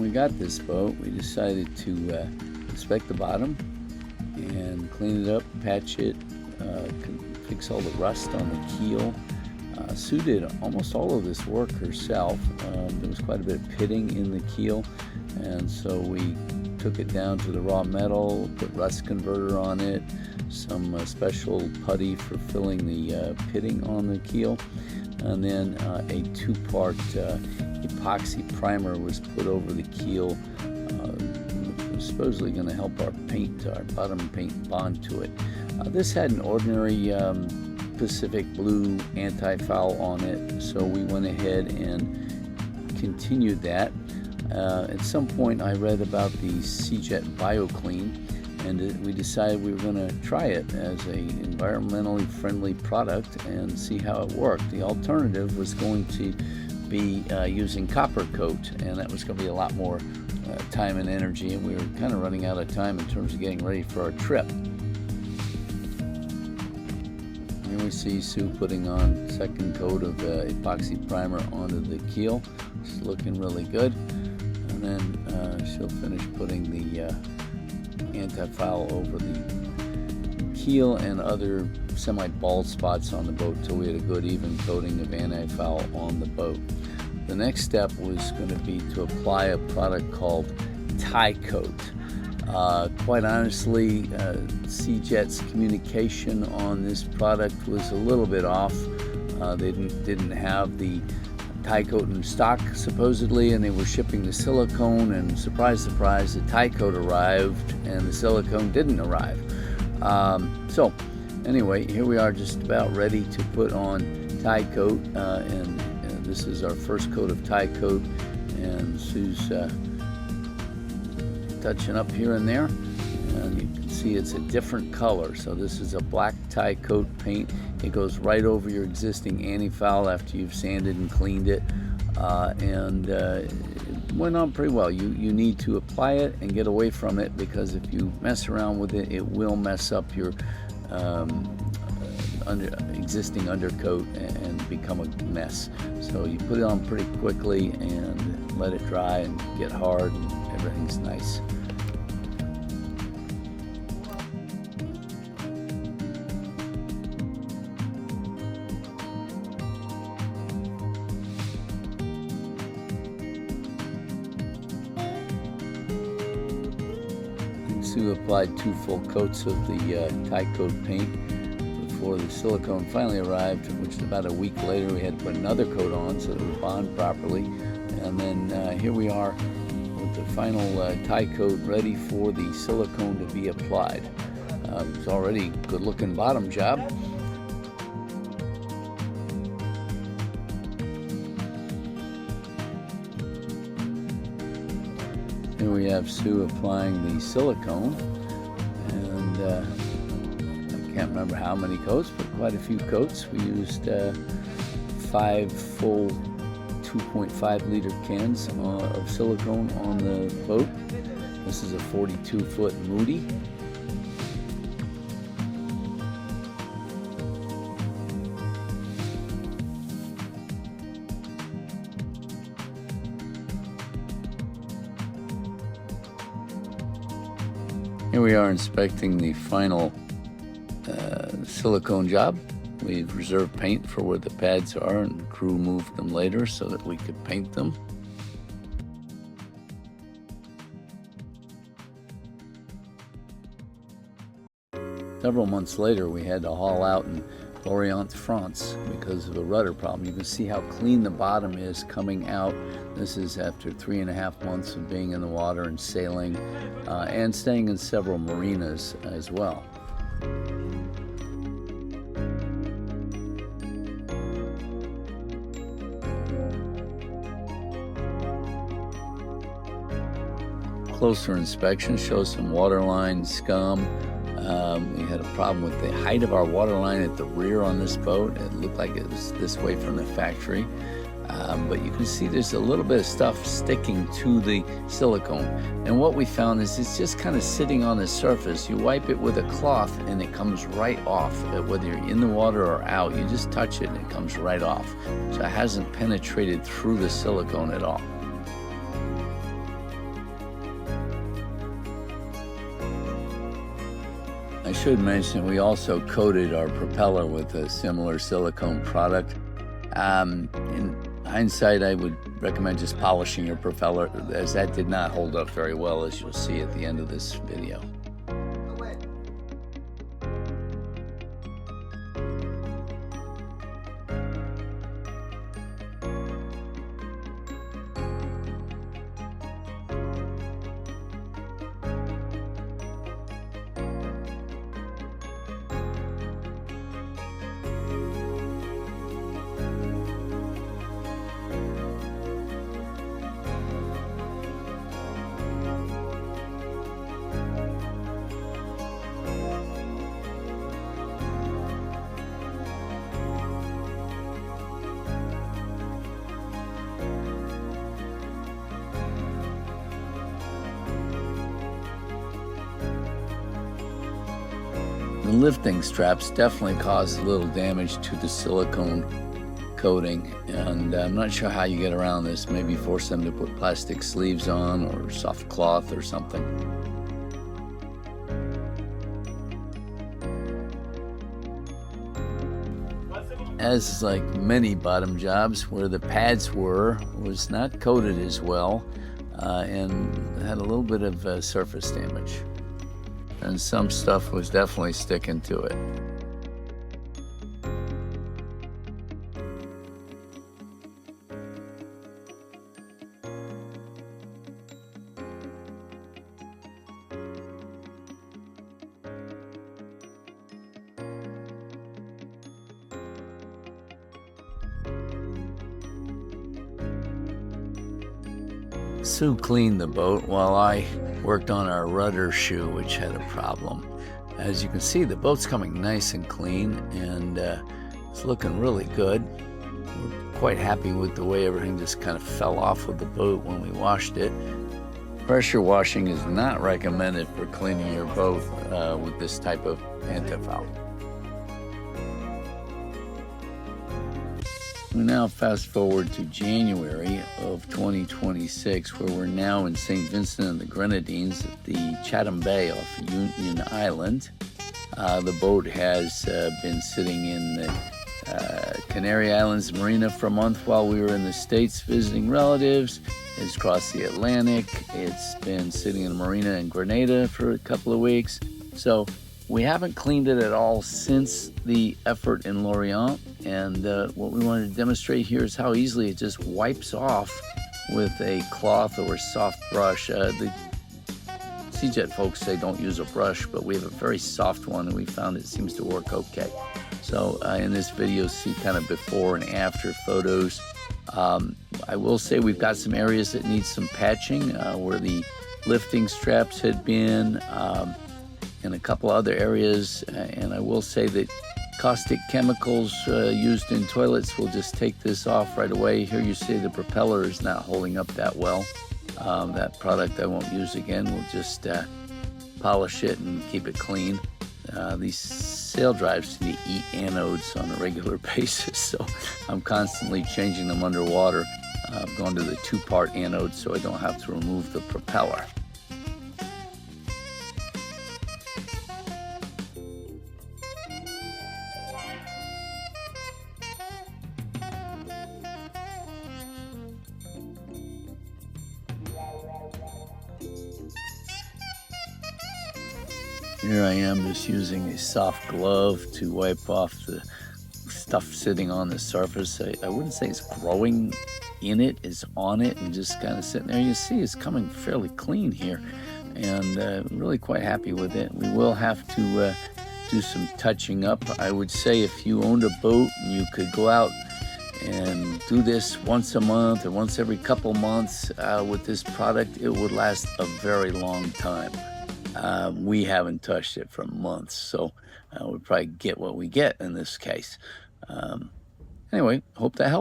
When we got this boat, we decided to inspect the bottom and clean it up, patch it, fix all the rust on the keel. Sue did almost all of this work herself. There was quite a bit of pitting in the keel, and so we took it down to the raw metal, put rust converter on it, some special putty for filling the pitting on the keel, and then a two-part epoxy primer was put over the keel, which was supposedly going to help our bottom paint bond to it. This had an ordinary Pacific blue Antifoul on it, so we went ahead and continued that. At some point I read about the Seajet Bioclean, and we decided we were going to try it as a environmentally friendly product and see how it worked. The alternative was going to be using copper coat, and that was going to be a lot more time and energy, and we were kind of running out of time in terms of getting ready for our trip. Here we see Sue putting on second coat of epoxy primer onto the keel. It's looking really good. And then she'll finish putting the Antifoul over the keel and other semi-bald spots on the boat till we had a good even coating of Antifoul on the boat. The next step was going to be to apply a product called Tie Coat. Quite honestly, Seajet's communication on this product was a little bit off. They didn't have the Tie Coat in stock, supposedly, and they were shipping the silicone, and surprise, surprise, the Tie Coat arrived and the silicone didn't arrive. So anyway, here we are just about ready to put on Tie Coat, and this is our first coat of Tie Coat, and Sue's touching up here and there, and you can see it's a different color. So this is a black Tie Coat paint. It goes right over your existing Antifoul after you've sanded and cleaned it, and it went on pretty well. You need to apply it and get away from it, because if you mess around with it, it will mess up your existing undercoat and become a mess. So you put it on pretty quickly and let it dry and get hard, and everything's nice. Sue applied 2 full coats of the Tie Coat paint before the silicone finally arrived, which is about a week later. We had to put another coat on so that it would bond properly. And then here we are with the final Tie Coat ready for the silicone to be applied. It's already a good looking bottom job. Here we have Sue applying the silicone, and I can't remember how many coats, but quite a few coats. We used 5 full 2.5 liter cans of silicone on the boat. This is a 42-foot Moody. Here we are inspecting the final silicone job. We've reserved paint for where the pads are, and the crew moved them later so that we could paint them. Several months later, we had to haul out in Lorient, France, because of a rudder problem. You can see how clean the bottom is coming out. This is after 3.5 months of being in the water and sailing, and staying in several marinas as well. Closer inspection shows some waterline scum. We had a problem with the height of our waterline at the rear on this boat. It looked like it was this way from the factory. But you can see there's a little bit of stuff sticking to the silicone. And what we found is it's just kind of sitting on the surface. You wipe it with a cloth and it comes right off. Whether you're in the water or out, you just touch it and it comes right off. So it hasn't penetrated through the silicone at all. I should mention we also coated our propeller with a similar silicone product. In hindsight, I would recommend just polishing your propeller, as that did not hold up very well, as you'll see at the end of this video. The lifting straps definitely caused a little damage to the silicone coating, and I'm not sure how you get around this. Maybe force them to put plastic sleeves on or soft cloth or something. As like many bottom jobs, where the pads was not coated as well, and had a little bit of surface damage. And some stuff was definitely sticking to it. Sue cleaned the boat while I worked on our rudder shoe, which had a problem. As you can see, the boat's coming nice and clean, and it's looking really good. We're quite happy with the way everything just kind of fell off with the boat when we washed it. Pressure washing is not recommended for cleaning your boat with this type of Antifoul. We now fast forward to January of 2026, where we're now in St. Vincent and the Grenadines at the Chatham Bay off Union Island. The boat has been sitting in the Canary Islands Marina for a month while we were in the States visiting relatives. It's crossed the Atlantic. It's been sitting in a marina in Grenada for a couple of weeks. So we haven't cleaned it at all since the effort in Lorient, and what we wanted to demonstrate here is how easily it just wipes off with a cloth or a soft brush. The Seajet folks say don't use a brush, but we have a very soft one, and we found it seems to work okay. So in this video, see kind of before and after photos. I will say we've got some areas that need some patching where the lifting straps had been, and a couple other areas, and I will say that caustic chemicals used in toilets will just take this off right away. Here you see the propeller is not holding up that well. That product I won't use again. We'll just polish it and keep it clean. These sail drives need to eat anodes on a regular basis, so I'm constantly changing them underwater. I've gone to the 2-part anode so I don't have to remove the propeller. Here I am just using a soft glove to wipe off the stuff sitting on the surface. I wouldn't say it's growing in it, it's on it and just kind of sitting there. You see it's coming fairly clean here, and really quite happy with it. We will have to do some touching up. I would say if you owned a boat and you could go out and do this once a month or once every couple months with this product, it would last a very long time. We haven't touched it for months, so we'll probably get what we get in this case. Anyway, hope that helps.